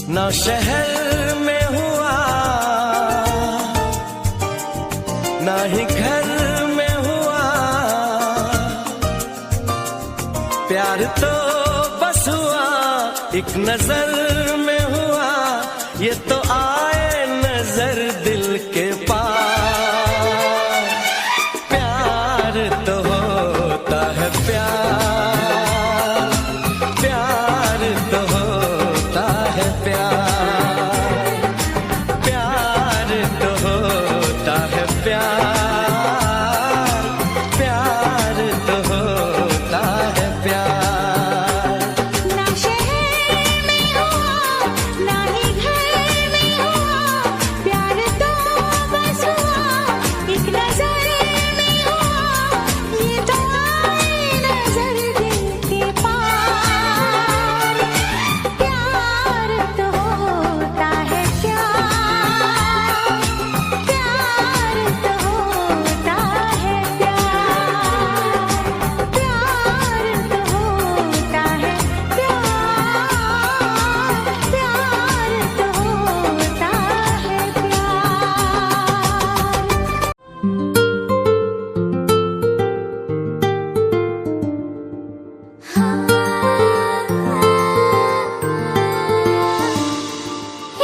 ना शहर में हुआ ना ही घर में हुआ, प्यार तो बस हुआ एक नजर में हुआ, ये तो आए नजर दिल के पार। प्यार तो होता है प्यार, प्यार तो होता है प्यार, प्यार तो होता है प्यार, प्यार तो होता है प्यार। ना शहर में हुआ ना ही घर में हुआ, प्यार तो बस हुआ एक नजर में हुआ, ये तो आए नजर दिल के पार। प्यार तो होता है प्यार, प्यार तो होता है प्यार, प्यार तो होता है प्यार, प्यार तो होता है प्यार।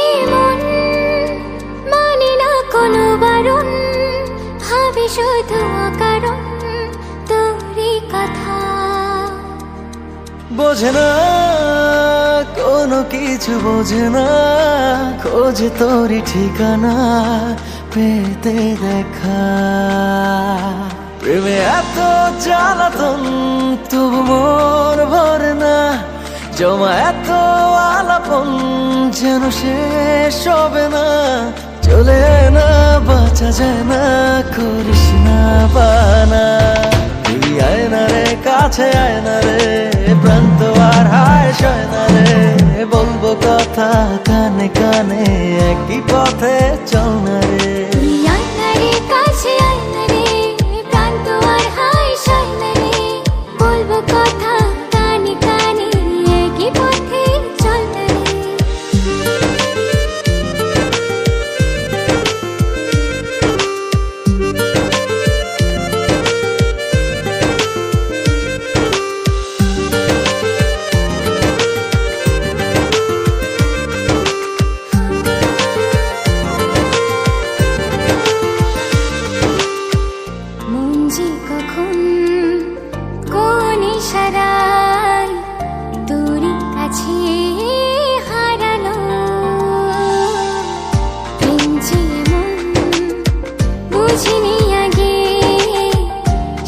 এই মন মানে না কোনো বারণ, ভাবে শুধু অকারণ তোরই কথা। বোঝে না কোনো কিছু বোঝে না, খোঁজে তোরই ঠিকানা পেতে দেখা। প্রেমে এত জ্বালাতন তবু মন ভরে না, জমা এত আলাপন যেন শেষ হবে না। চলে আয় না বাঁচা যায় না, করিস না বানা। তুই আয় না রে কাছে আয় না রে, প্রাণ তো আর হায় সয় না রে। বলবো কথা কানে কানে একই পথে চল না রে। তুই আয় না রে কাছে আয় না রে, প্রাণ তো আর হায় সয় না রে। বলবো কথা কানে কানে একই পথে চল না রে। মন যে কখন কোন ইশারায় তোরই কাছে হারালো, প্রেম যে এমন বুঝিনি আগে,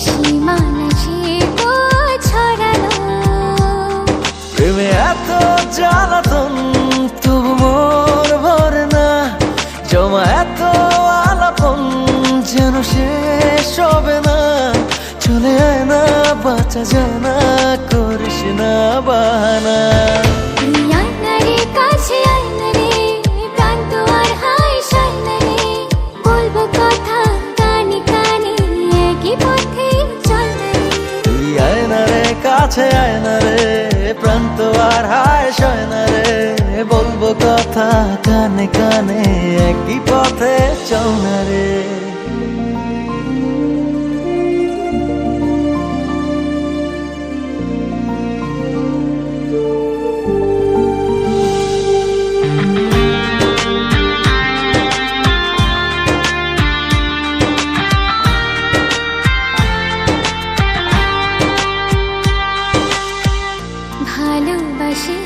সীমানা সে ছড়ালো। প্রেমে এত জ্বালাতন তবু মন ভরে না, জমা এত আলাপন যেন শেষ হবে না। চলে আয় না বাঁচা যায় না, করিস না বাহানা। তুই আয় না রে কাছে আয় না রে, প্রাণ তো আর হায় সয় না রে। বলবো কথা কানে কানে একই পথে চল না রে। তুই আয় না রে কাছে আয় না রে, প্রাণ তো আর হায় সয় না রে। বলবো কথা কানে কানে একই পথে চল না রে। ভালোবাসি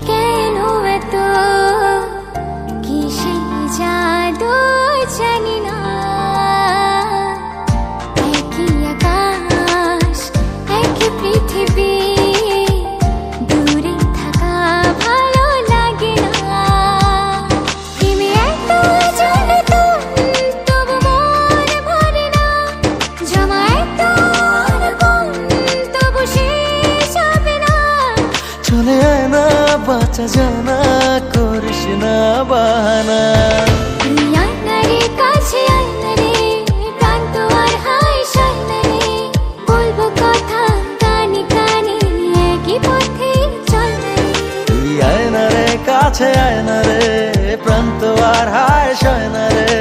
কেন এত, কিসে জাদু জানি না। একই আকাশ একই পৃথিবী, দূরে থাকা ভালো লাগে না। প্রেমে এত জ্বালাতন তবু মন ভরে না, জমা এত আলাপন তবু শেষ হবে না। চলে আয় না বাঁচা যায় না, করিস না বাহানা। তুই আয় না রে কাছে আয় না রে, প্রাণ তো আর হায় সয় না রে। বলবো কথা কানে কানে একই পথে চল না রে। তুই আয় না রে কাছে আয় না রে, প্রাণ তো আর হায় সয় না রে,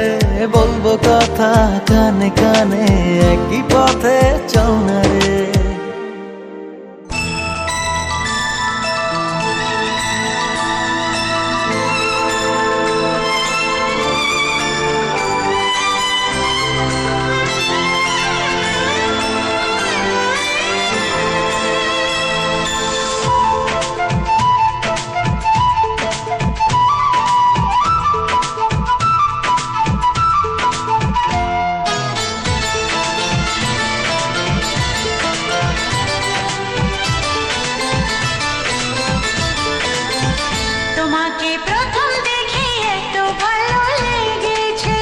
বলবো কথা কানে কানে, একই পথে চল না রে। তোমাকে প্রথম দেখে এত ভালো লেগেছে,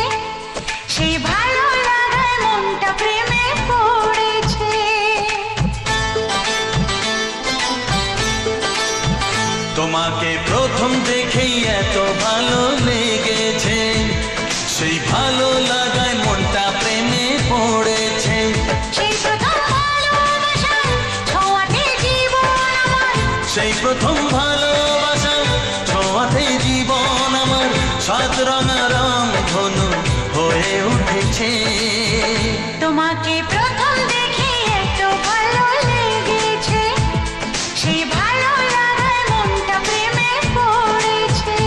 সেই ভালো লাগায় মনটা প্রেমে পড়েছে। তোমাকে প্রথম দেখেই এত ভালো লেগেছে, সেই ভালো লাগায় মনটা প্রেমে পড়েছে। সেই প্রথম ভালোবাসা ছোঁয়াতে জীবন আমার, সেই প্রথম ভালোবাসা ছোঁয়াতে জীবন আমার, সাত রঙা রং ধনু হয়ে উঠেছে। তোমাকে প্রথম দেখে এত ভালো লেগেছে, সেই ভালো লাগায় মনটা প্রেমে পড়েছে।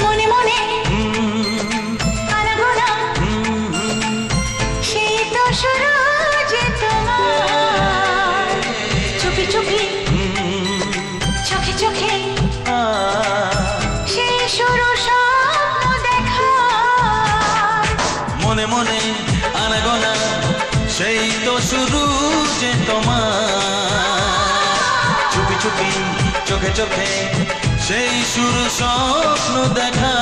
মনে মনে আনাগোনা, সেই তো শুরু যে তোমার, চুপি চুপি চোখে চোখে, সেই শুরু স্বপ্ন দেখা। মনে মনে আনাগোনা, সেই তো শুরু যে তোমার, চুপি চুপি চোখে চোখে, সেই শুরু স্বপ্ন দেখা।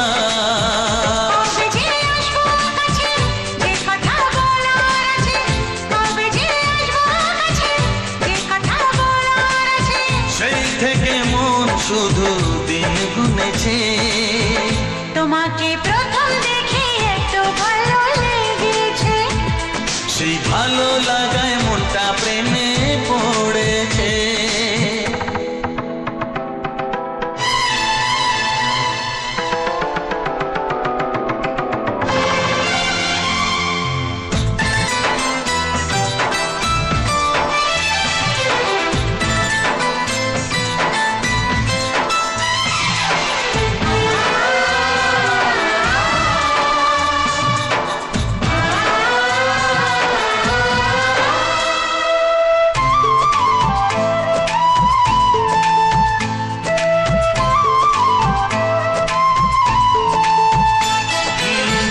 কবে যে আসবো কাছে, যে কথা বলার আছে, কবে যে আসবো কাছে, যে কথা বলার আছে। সেই থেকে মন শুধু দিন গুনেছে। তোমাকে প্রথম দেখে এত ভালো লেগেছে, সেই ভালো লাগায় মনটা প্রেমে পড়েছে।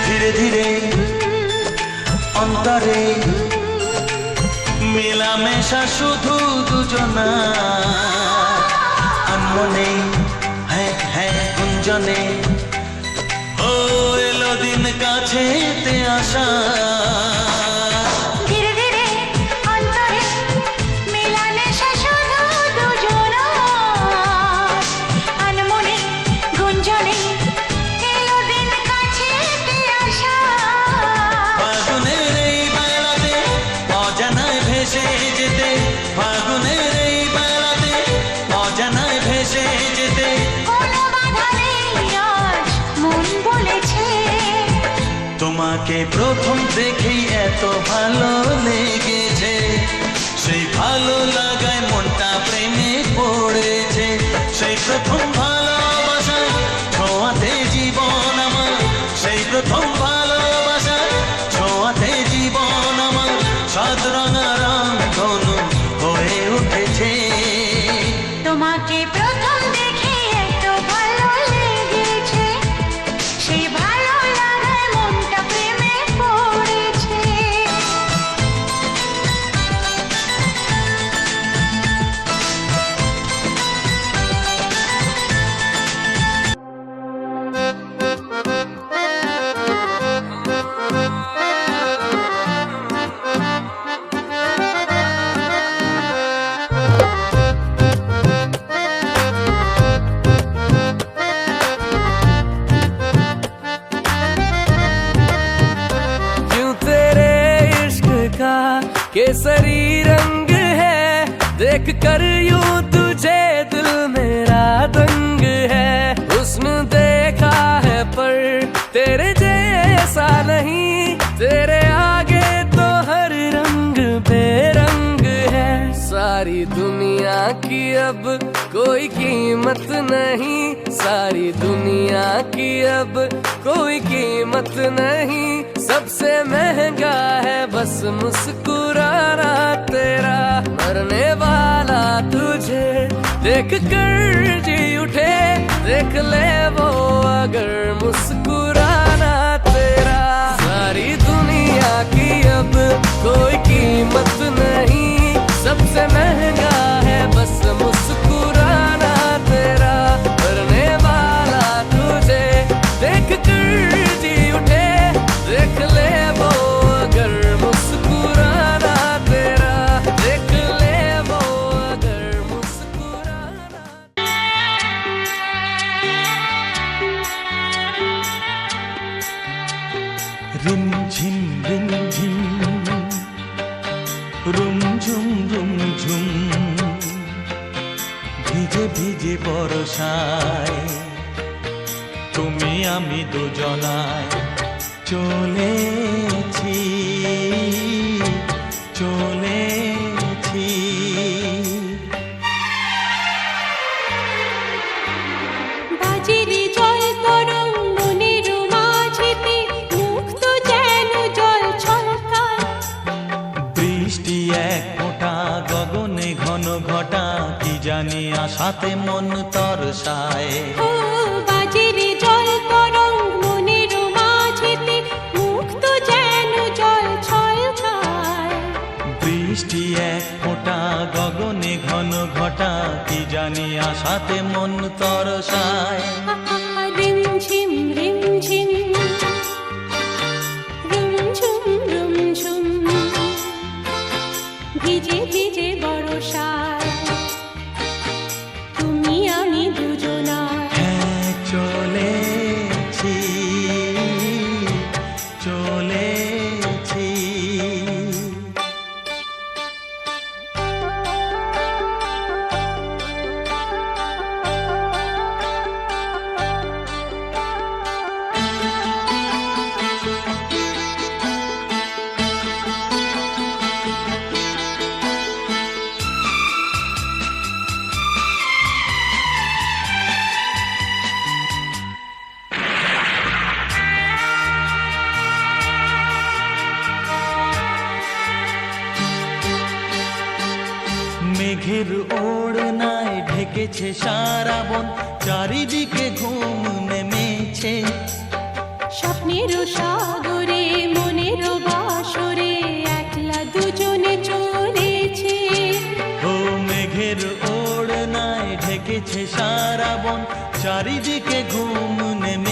ধীরে ধীরে অন্তরে মেলামেশা শুধু দুজনা, আনমনে হ্যাঁ হ্যাঁ গুঞ্জনে, ও এলো দিন কাছেতে আসা। ধীরে ধীরে অন্তরে মেলামেশা শুধু দুজনা, আনমনে গুঞ্জনে, এলো দিন কাছেতে আসা। ফাগুনের এই বেলাতে অজানায় ভেসে যেতে, ফাগুনের এই বেলাতে অজানায় ভেসে যেতে, কোনো বাধা নেই আজ মন বলেছে। তোমাকে প্রথম দেখেই এত ভালো লেগেছে, সেই ভালো লাগায় মনটা প্রেমে পড়েছে। সেই প্রথম ভালোবাসায় ছোঁয়াতে জীবন আমার, সেই প্রথম ভালোবাসায় ছোঁয়াতে জীবন আমার, সাত রঙা রং ধনু হয়ে উঠেছে। তোমাকে প্রথম দেখে এত ভালো লেগেছে, সেই ভালো লাগায় মনটা প্রেমে পড়েছে। देख कर यूं तुझे दिल मेरा दंग है। हुस्न देखा है पर तेरे जैसा नहीं, तेरे आगे तो हर रंग बेरंग है। सारी दुनिया की अब कोई कीमत नहीं, सारी दुनिया की अब कोई कीमत नहीं। सबसे महंगा है बस मुस्कुराना तेरा। मरने वाला तुझे देख कर जी उठे, देख ले वो अगर मुस्कुराना तेरा। सारी दुनिया की अब कोई कीमत नहीं, सबसे महंगा है बस मुस्कुराना तेरा। मरने वाला तुझे देख कर जी उठे, देख ले वो अगर मुस्कुराना तेरा। देख ले वो अगर मुस्कुराना। रिमझिम रिमझिम रुमझुम रुमঝুম ভিজে ভিজে বর্ষায় তুমি আমি দুজনায় চলেছি চলেছি। বাজিরে জল তরঙ্গ মনের মাঝেতে, মুক্ত যেন জল ছলকায়। বৃষ্টি এক ফোঁটা গগনে ঘন ঘটা, কি জানি আশাতে মন তরসায়। ও বাজিরে জল তরঙ্গ মনের মাঝেতে, মুক্ত যেন জল ছলকায়। বৃষ্টি এক ফোঁটা গগনে ঘন ঘটা, কি জানি আশাতে মন তরসায়। রিমঝিম রিমঝিম রুমঝুম রুমঝুম ভিজে ভিজে বর্ষায় তুমি আমি দুজনায়। হ্যাঁ চলেছি চলেছি। মেঘের ওড়নায় ঢেকেছে সারা বন, চারিদিকে ঘুম নেমেছে। স্বপ্নের সাগরে মনের বাসরে একলা দুজনে চলেছে। ও মেঘের ওড়নায় ঢেকেছে সারা বন, চারিদিকে ঘুম নেমে